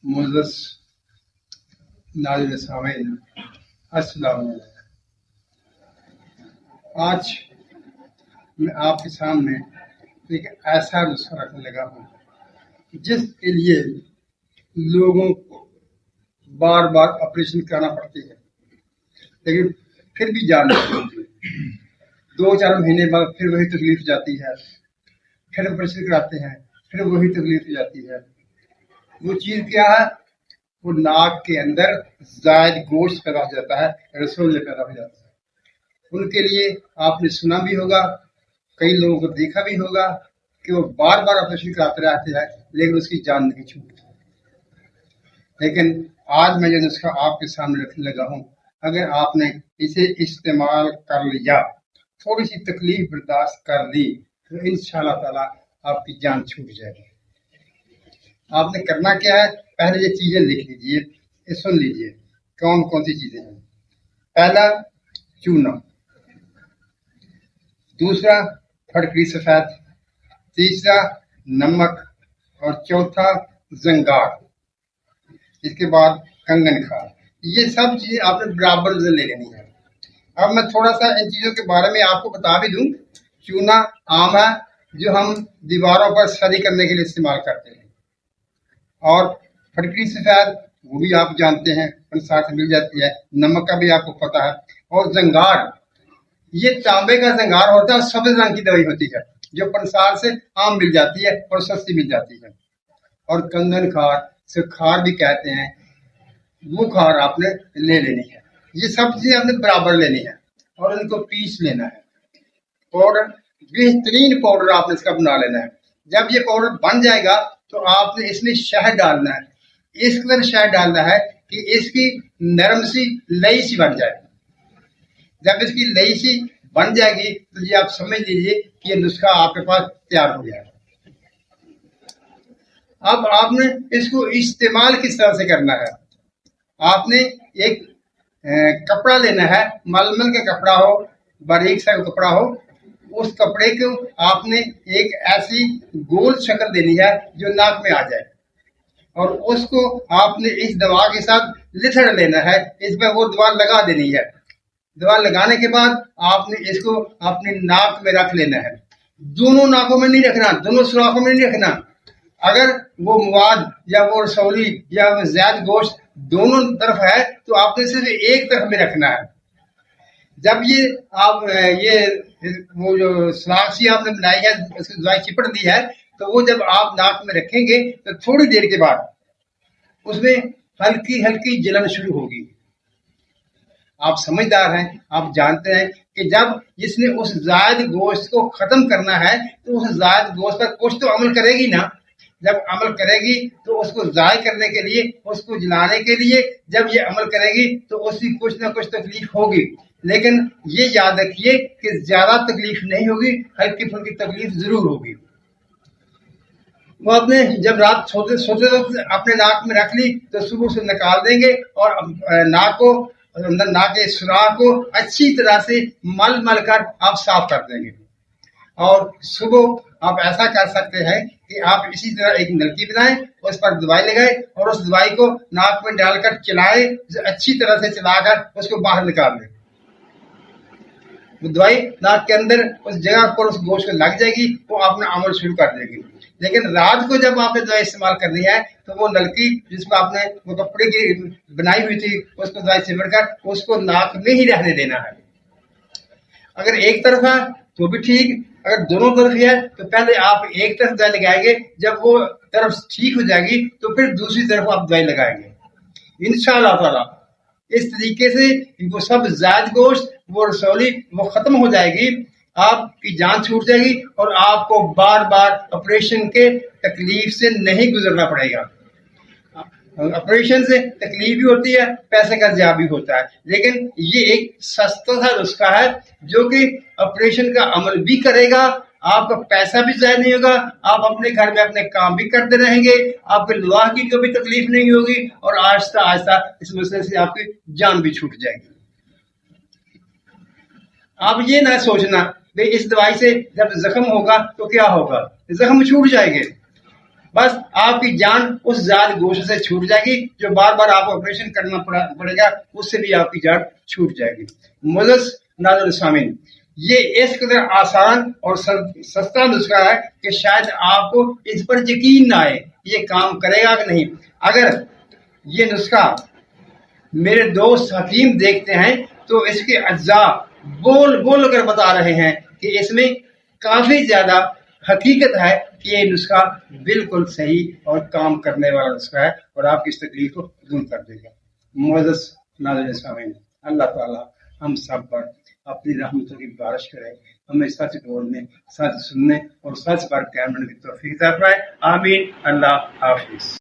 मुअज़्ज़ज़ नाज़िरीन सामीन, अस्सलाम वालेकुम। आज मैं आपके सामने एक ऐसा नुस्खा रखने लगा हूँ जिसके लिए लोगों को बार बार ऑपरेशन कराना पड़ती है, लेकिन फिर भी जान नहीं होती। 2-4 महीने बाद फिर वही तकलीफ जाती है, फिर ऑपरेशन कराते हैं, फिर वही तकलीफ जाती है। वो चीज़ क्या है? वो नाक के अंदर ज़ायद गोश्त पैदा हो जाता है, रसोले पैदा हो जाता है। उनके लिए आपने सुना भी होगा, कई लोगों को देखा भी होगा कि वो बार बार ऑपरेशन कराते रहते हैं, लेकिन उसकी जान नहीं छूटती। लेकिन आज मैं जो नुस्खा आपके सामने रखने लगा हूँ, अगर आपने इसे इस्तेमाल कर लिया, थोड़ी सी तकलीफ बर्दाश्त कर ली, तो इंशाअल्लाह ताला आपकी जान छूट जाएगी। आपने करना क्या है? पहले ये चीजें लिख लीजिए, ये सुन लीजिए कौन कौन सी चीजें हैं। पहला चूना, दूसरा फटकरी सफेद, तीसरा नमक और चौथा जंगार, इसके बाद कंगन खार। ये सब चीजें आपने बराबर ले लेनी है। अब मैं थोड़ा सा इन चीजों के बारे में आपको बता भी दूं। चूना आम है जो हम दीवारों पर सदी करने के लिए इस्तेमाल करते हैं, और फटकरी सफेद वो भी आप जानते हैं, पंसार से मिल जाती है। नमक का भी आपको पता है। और जंगार, ये तांबे का जंगार होता है, सफेद रंग की दवाई होती है जो पंसार से आम मिल जाती है और सस्ती मिल जाती है। और कंगन खार से खार भी कहते हैं, वो खार आपने ले लेनी है। ये सब चीजें आपने बराबर लेनी है और इनको पीस लेना है। पाउडर, बेहतरीन पाउडर आपने इसका बना लेना है। जब ये पाउडर बन जाएगा तो आपने इसमें शहद डालना है। इस कदर शहद डालना है कि इसकी नरम सी लई सी बन जाए। जब इसकी लई सी बन जाएगी तो ये आप समझ लीजिए कि ये नुस्खा आपके पास तैयार हो गया है। अब आपने इसको इस्तेमाल किस तरह से करना है? आपने एक कपड़ा लेना है, मलमल का कपड़ा हो, बारीक सा कपड़ा हो। उस कपड़े को आपने एक ऐसी गोल शक्ल देनी है जो नाक में आ जाए, और उसको आपने इस दवा के साथ लिथड़ लेना है। इसमें वो दवा लगा देनी है। दवा लगाने के बाद आपने इसको अपनी नाक में रख लेना है। दोनों नाकों में नहीं रखना, दोनों सुराखों में नहीं रखना। अगर वो मवाद या वो रसौली या वो ज़ायद गोश्त दोनों तरफ है तो आपने सिर्फ एक तरफ में रखना है। जब ये आप ये वो जो सलाख सी आपने बनाई है, उसकी दवाई चिपट दी है, तो वो जब आप नाक में रखेंगे तो थोड़ी देर के बाद उसमें हल्की हल्की जलन शुरू होगी। आप समझदार हैं, आप जानते हैं कि जब इसने उस ज़ायद गोश्त को खत्म करना है तो उस ज़ायद गोश्त पर कुछ तो अमल करेगी ना। जब अमल करेगी तो उसको ज़ाय करने के लिए, उसको जलाने के लिए जब ये अमल करेगी तो उसकी कुछ ना कुछ तकलीफ होगी। लेकिन ये याद रखिए कि ज्यादा तकलीफ नहीं होगी, हल्की फुल्की तकलीफ जरूर होगी। वो आपने जब रात सोते सोते वक्त अपने नाक में रख ली तो सुबह से निकाल देंगे और नाक को, नाक के सुराख को अच्छी तरह से मल मल कर आप साफ कर देंगे। और सुबह आप ऐसा कर सकते हैं कि आप इसी तरह एक नलकी बनाएं, उस पर दवाई लगाएं और उस दवाई को नाक में डालकर चलाएं, अच्छी तरह से चलाकर उसको बाहर निकाल दें। वो दवाई नाक के अंदर उस जगह पर उस गोश्त को लग जाएगी, वो अपना अमल शुरू कर देगी। लेकिन रात को जब आपने दवाई इस्तेमाल करनी है तो वो नलकी जिसको आपने वो कपड़े की बनाई हुई थी उसको दवाई सिमट कर उसको नाक में ही रहने देना है। अगर एक तरफ है तो भी ठीक, अगर दोनों तरफ है तो पहले आप एक तरफ दवाई लगाएंगे, जब वो तरफ ठीक हो जाएगी तो फिर दूसरी तरफ आप दवाई लगाएंगे इंशाअल्लाह ताला। इस तरीके से वो सब ज़ायद गोश्त, वो रसौली वो खत्म हो जाएगी, आपकी जान छूट जाएगी और आपको बार बार ऑपरेशन के तकलीफ से नहीं गुजरना पड़ेगा। ऑपरेशन से तकलीफ भी होती है, पैसे का ज़ाया भी होता है, लेकिन ये एक सस्ता सा नुस्खा है जो कि ऑपरेशन का अमल भी करेगा, आपका पैसा भी ज़ाया नहीं होगा, आप अपने घर में अपने काम भी करते रहेंगे, आपके लुआह की कोई भी तकलीफ नहीं होगी और आहिस्ता आहिस्ता इस मसले से आपकी जान भी छूट जाएगी। आप ये ना सोचना भाई इस दवाई से जब जख्म होगा तो क्या होगा, जख्म छूट जाएंगे। बस आपकी जान उस जात गोश्त से छूट जाएगी जो बार बार आपको ऑपरेशन करना पड़ेगा, उससे भी आपकी जान छूट जाएगी। मुअज़्ज़ज़ नाज़रीन सामीन, ये इस कदर आसान और सस्ता नुस्खा है कि शायद आपको इस पर यकीन ना आए ये काम करेगा कि नहीं। अगर ये नुस्खा मेरे दोस्त हकीम देखते हैं तो इसके अज्जा बोल बोल कर बता रहे हैं कि इसमें काफी ज्यादा हकीकत है कि ये नुस्खा बिल्कुल सही और काम करने वाला नुस्खा है और आपकी इस तकलीफ को दूर कर देगा। मुअज़्ज़ज़ नाज़रीन सामीन, अल्लाह ताला हम सब पर अपनी रहमतों की बारिश करे, हमें सच बोलने, सच सुनने और सच पर कायम रहने की तौफीक अता फरमाए। आमीन। अल्लाह हाफिज।